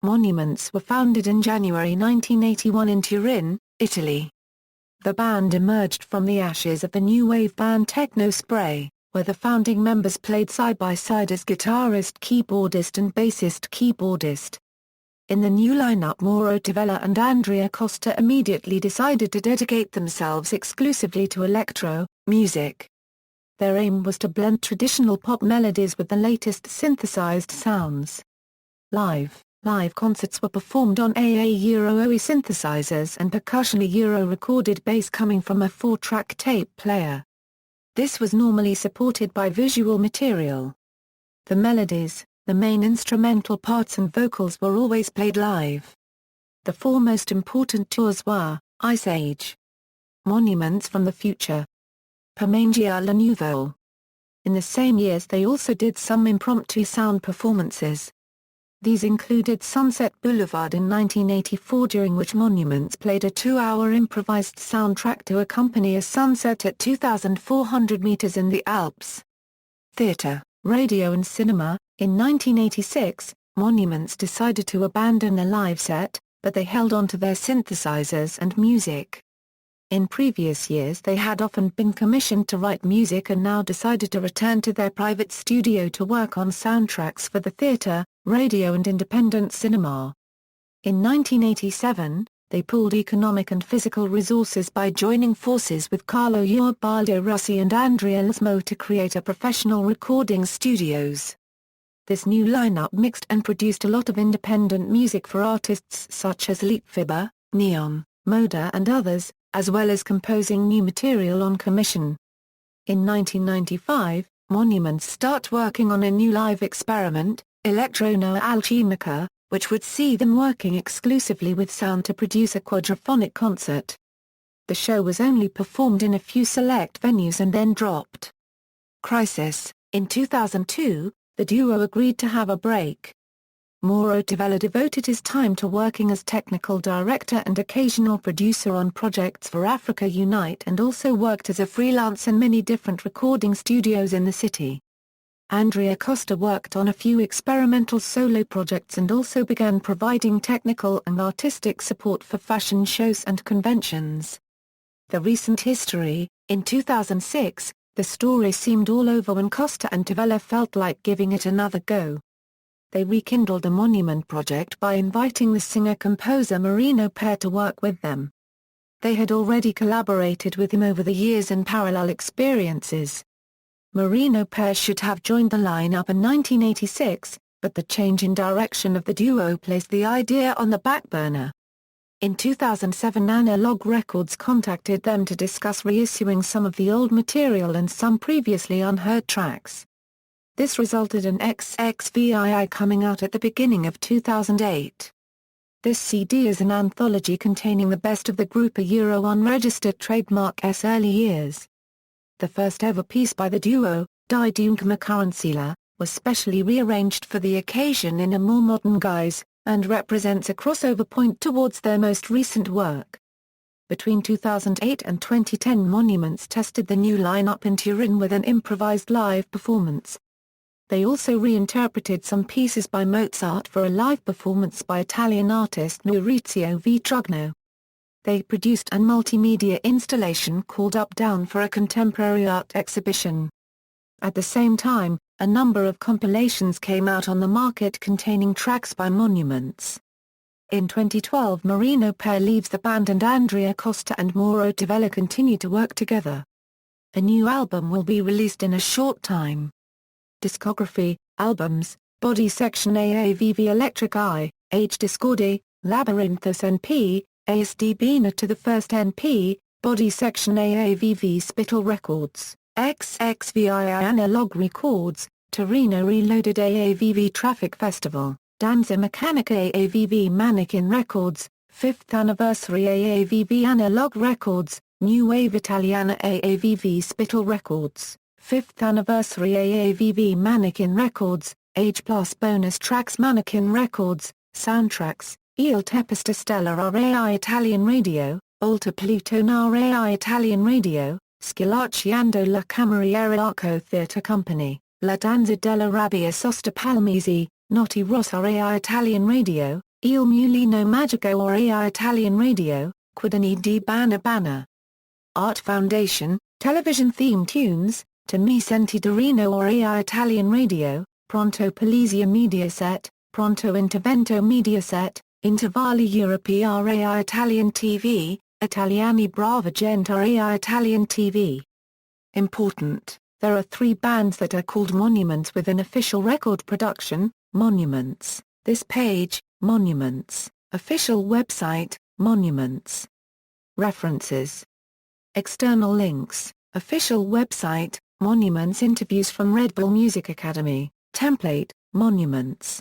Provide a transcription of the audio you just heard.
Monuments were founded in January 1981 in Turin, Italy. The band emerged from the ashes of the new wave band Tecknospray, where the founding members played side by side as guitarist keyboardist and bassist keyboardist. In the new lineup, Mauro, Tavella and Andrea Costa immediately decided to dedicate themselves exclusively to electro music. Their aim was to blend traditional pop melodies with the latest synthesized sounds. Live concerts were performed on Euro synthesizers and percussion Euro recorded bass coming from a 4-track tape player. This was normally supported by visual material. The melodies, the main instrumental parts and vocals were always played live. The 4 most important tours were, Ice Age, Monuments from the Future, Permangia La Nouveau. In the same years they also did some impromptu sound performances. These included Sunset Boulevard in 1984, during which Monuments played a 2-hour improvised soundtrack to accompany a sunset at 2,400 meters in the Alps. Theatre, radio and cinema. In 1986, Monuments decided to abandon a live set, but they held on to their synthesizers and music. In previous years they had often been commissioned to write music and now decided to return to their private studio to work on soundtracks for the theatre, radio and independent cinema. In 1987, they pooled economic and physical resources by joining forces with Carlo Ubaldo Rossi and Andrea Lasmo to create a professional recording studios. This new lineup mixed and produced a lot of independent music for artists such as Leapfibber, Neon, Moda and others, as well as composing new material on commission. In 1995, Monuments start working on a new live experiment, Electro No Alchimica, which would see them working exclusively with sound to produce a quadraphonic concert. The show was only performed in a few select venues and then dropped. Crisis. In 2002, the duo agreed to have a break. Mauro Tavella devoted his time to working as technical director and occasional producer on projects for Africa Unite and also worked as a freelance in many different recording studios in the city. Andrea Costa worked on a few experimental solo projects and also began providing technical and artistic support for fashion shows and conventions. The recent history. In 2006, the story seemed all over when Costa and Tavella felt like giving it another go. They rekindled the Monument project by inviting the singer-composer Marino Per to work with them. They had already collaborated with him over the years in parallel experiences. Marino Per should have joined the lineup in 1986, but the change in direction of the duo placed the idea on the back burner. In 2007, Analog Records contacted them to discuss reissuing some of the old material and some previously unheard tracks. This resulted in XXVII coming out at the beginning of 2008. This CD is an anthology containing the best of the group unregistered trademark's early years. The first ever piece by the duo, Die Dunkelme Currencilla, was specially rearranged for the occasion in a more modern guise, and represents a crossover point towards their most recent work. Between 2008 and 2010, Monuments tested the new lineup in Turin with an improvised live performance. They also reinterpreted some pieces by Mozart for a live performance by Italian artist Maurizio Vitrugno. They produced a multimedia installation called Up Down for a contemporary art exhibition. At the same time, a number of compilations came out on the market containing tracks by Monuments. In 2012, Marino Per leaves the band and Andrea Costa and Mauro Tavella continue to work together. A new album will be released in a short time. Discography, albums, Body Section AAVV Electric Eye, Age Discordi, Labyrinthus NP, ASD to the first NP, Body Section AAVV Spittle Records, XXVII Analog Records, Torino Reloaded AAVV Traffic Festival, Danza Meccanica AAVV Mannequin Records, 5th Anniversary AAVV Analog Records, New Wave Italiana AAVV Spittle Records, 5th Anniversary AAVV Mannequin Records, Age Plus Bonus Tracks Mannequin Records, Soundtracks, Il Tempesta Stella RAI Italian Radio, Alta Plutona RAI Italian Radio, Schillaciando la Cameriera Arco Theatre Company, La Danza della Rabbia Sosta Palmisi, Notti Rossa RAI Italian Radio, Il Mulino Magico or AI Italian Radio, Quadani di Bana Bana. Art Foundation, television theme tunes, To Mi Senti Torino or AI Italian Radio, Pronto Polizia Mediaset, Pronto Intervento Mediaset, Intervalli Europe AI Italian TV, Italiani Brava Gente AI Italian TV. Important, there are 3 bands that are called Monuments with an official record production, Monuments, this page, Monuments, official website, Monuments. References. External links, official website, Monuments interviews from Red Bull Music Academy, template, Monuments.